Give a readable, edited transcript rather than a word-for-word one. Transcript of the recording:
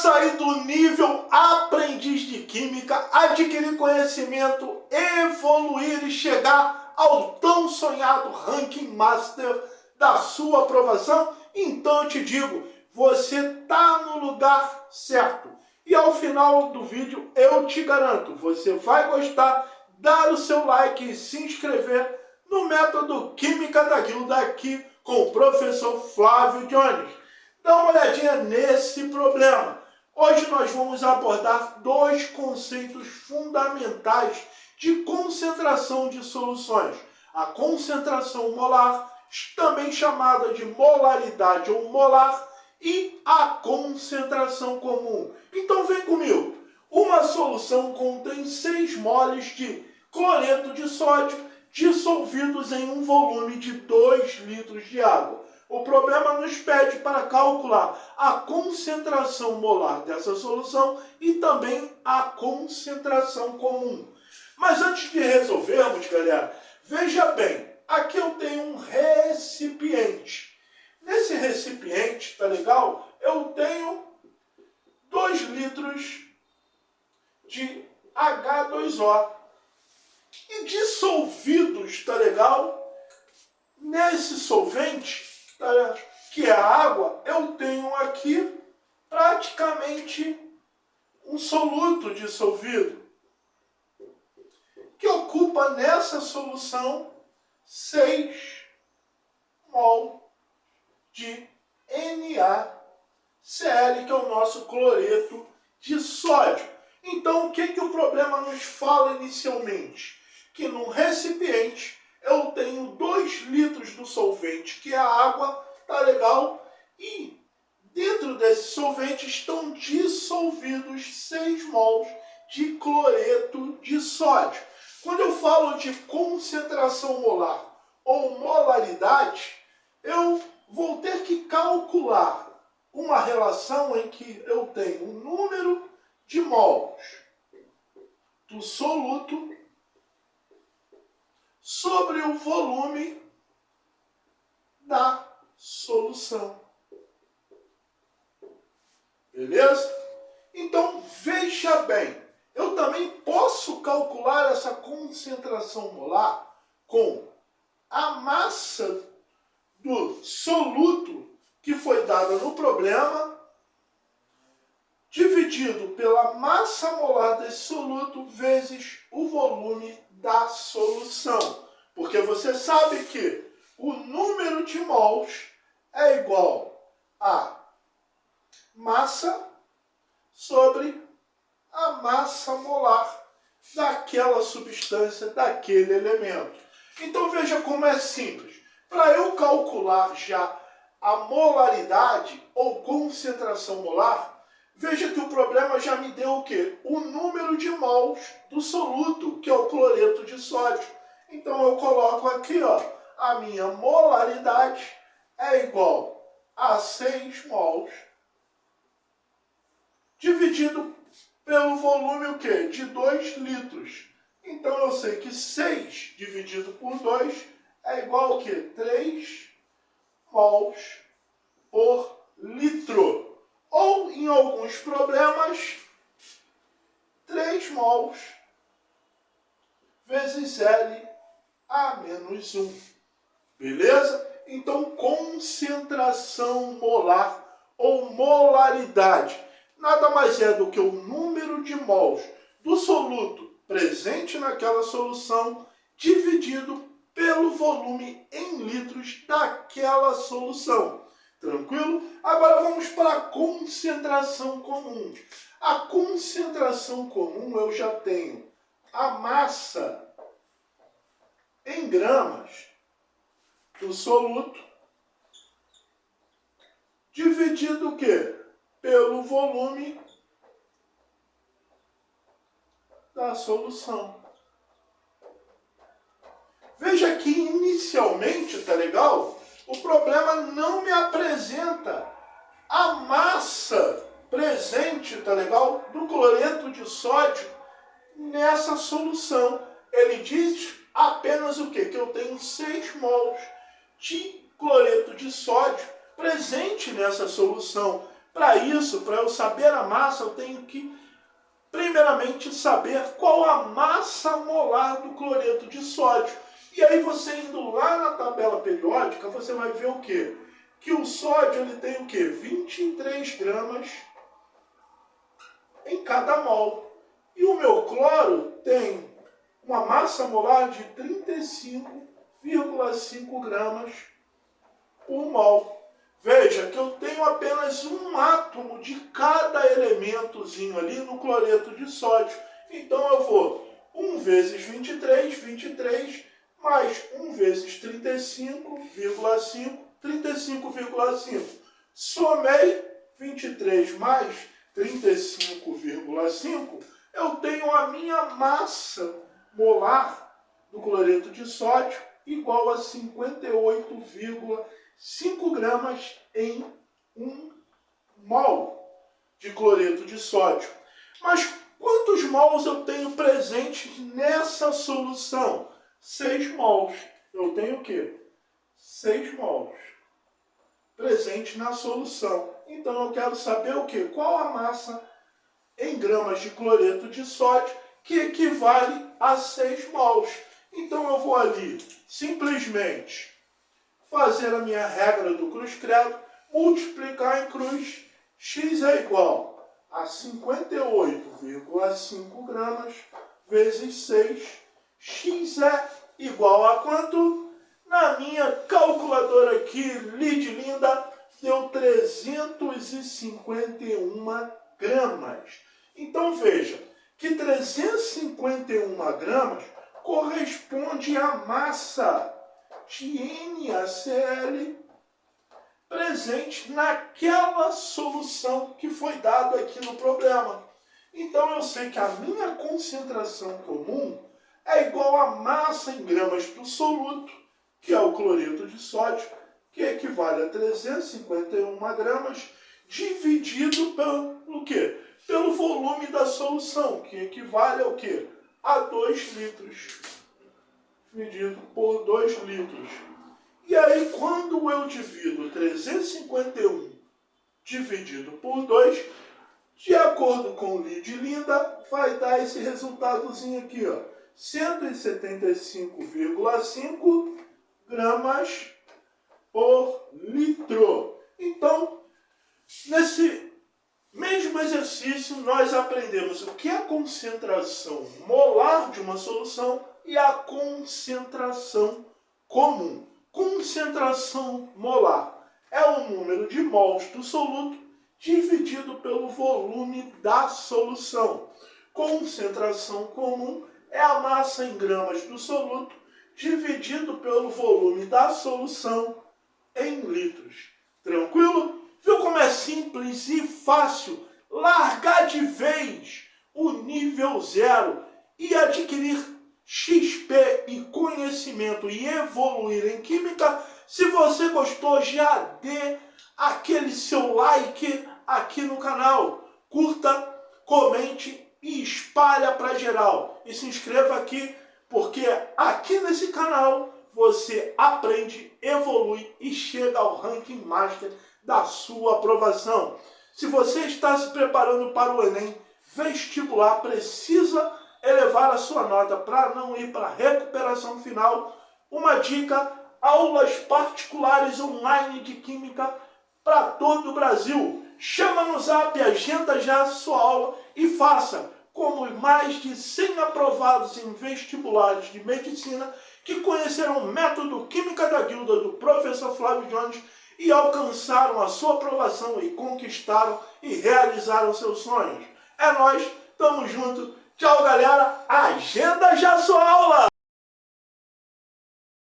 sair do nível aprendiz de química, adquirir conhecimento, evoluir e chegar ao tão sonhado ranking master da sua aprovação? Então eu te digo, você está no lugar certo. E ao final do vídeo eu te garanto, você vai gostar, dar o seu like e se inscrever no método Química da Guilda aqui com o professor Flávio Jones. Dá uma olhadinha nesse problema. Hoje nós vamos abordar dois conceitos fundamentais de concentração de soluções. A concentração molar, também chamada de molaridade ou molar, e a concentração comum. Então vem comigo. Uma solução contém 6 moles de cloreto de sódio dissolvidos em um volume de 2 litros de água. O problema nos pede para calcular a concentração molar dessa solução e também a concentração comum. Mas antes de resolvermos, galera, veja bem, aqui eu tenho um recipiente. Nesse recipiente, tá legal? Eu tenho 2 litros de H2O. E dissolvidos, tá legal? Nesse solvente, que é a água, eu tenho aqui praticamente um soluto dissolvido, que ocupa nessa solução 6 mol de NaCl, que é o nosso cloreto de sódio. Então, o que o problema nos fala inicialmente? Que num recipiente eu tenho 2 litros do solvente, que é a água, tá legal? E dentro desse solvente estão dissolvidos 6 mols de cloreto de sódio. Quando eu falo de concentração molar ou molaridade, eu vou ter que calcular uma relação em que eu tenho o número de mols do soluto sobre o volume da solução. Beleza? Então, veja bem, eu também posso calcular essa concentração molar com a massa do soluto que foi dada no problema, dividido pela massa molar desse soluto vezes o volume da solução. Porque você sabe que o número de mols é igual a massa sobre a massa molar daquela substância, daquele elemento. Então veja como é simples. Para eu calcular já a molaridade ou concentração molar, veja que o problema já me deu o quê? O número de mols do soluto, que é o cloreto de sódio. Então eu coloco aqui, ó, a minha molaridade é igual a 6 mols dividido pelo volume o quê? De 2 litros. Então eu sei que 6 dividido por 2 é igual ao quê? 3 mols por litro. Ou, em alguns problemas, 3 mols vezes L a menos 1. Beleza? Então, concentração molar ou molaridade nada mais é do que o número de mols do soluto presente naquela solução dividido pelo volume em litros daquela solução. Tranquilo? Agora vamos para a concentração comum. A concentração comum eu já tenho a massa em gramas do soluto dividido o quê? Pelo volume da solução. Veja que inicialmente, tá legal? O problema não me apresenta a massa presente, tá legal? Do cloreto de sódio nessa solução. Ele diz apenas o quê? Que eu tenho 6 mols de cloreto de sódio presente nessa solução. Para isso, para eu saber a massa, eu tenho que, primeiramente, saber qual a massa molar do cloreto de sódio. E aí você indo lá na tabela periódica, você vai ver o quê? Que o sódio ele tem o quê? 23 gramas em cada mol. E o meu cloro tem uma massa molar de 35,5 gramas por mol. Veja que eu tenho apenas um átomo de cada elementozinho ali no cloreto de sódio. Então eu vou 1 vezes 23, 23, mais 1 vezes 35,5, 35,5. Somei 23 mais 35,5, eu tenho a minha massa molar do cloreto de sódio igual a 58,5 gramas em 1 mol de cloreto de sódio. Mas quantos mols eu tenho presentes nessa solução? 6 mols. Eu tenho o quê? 6 mols presentes na solução. Então eu quero saber o quê? Qual a massa em gramas de cloreto de sódio que equivale a 6 mols. Então eu vou ali simplesmente fazer a minha regra do cruz-credo, multiplicar em cruz, x é igual a 58,5 gramas vezes 6. X é igual a quanto? Na minha calculadora aqui, lide linda, deu 351 gramas. Então veja que 351 gramas corresponde à massa de NaCl presente naquela solução que foi dada aqui no problema. Então eu sei que a minha concentração comum é igual à massa em gramas do soluto, que é o cloreto de sódio, que equivale a 351 gramas, dividido pelo quê? Pelo volume da solução, que equivale ao quê? A 2 litros. Dividido por 2 litros. E aí, quando eu divido 351 dividido por 2, de acordo com o lide linda, vai dar esse resultadozinho aqui, ó, 175,5 gramas por litro. Então, nesse mesmo exercício, nós aprendemos o que é a concentração molar de uma solução e a concentração comum. Concentração molar é o número de mols do soluto dividido pelo volume da solução. Concentração comum é a massa em gramas do soluto dividido pelo volume da solução em litros. Tranquilo? Viu como é simples e fácil largar de vez o nível 0 e adquirir XP e conhecimento e evoluir em química? Se você gostou, já dê aquele seu like aqui no canal. Curta, comente e espalha para geral. E se inscreva aqui, porque aqui nesse canal você aprende, evolui e chega ao ranking master da sua aprovação. Se você está se preparando para o Enem vestibular, precisa elevar a sua nota para não ir para a recuperação final, uma dica: aulas particulares online de química para todo o Brasil. Chama no zap, agenda já a sua aula e faça como mais de 100 aprovados em vestibulares de medicina que conheceram o método Química da Guilda do professor Flávio Jones e alcançaram a sua aprovação e conquistaram e realizaram seus sonhos. É nóis, tamo junto, tchau galera, agenda já sua aula!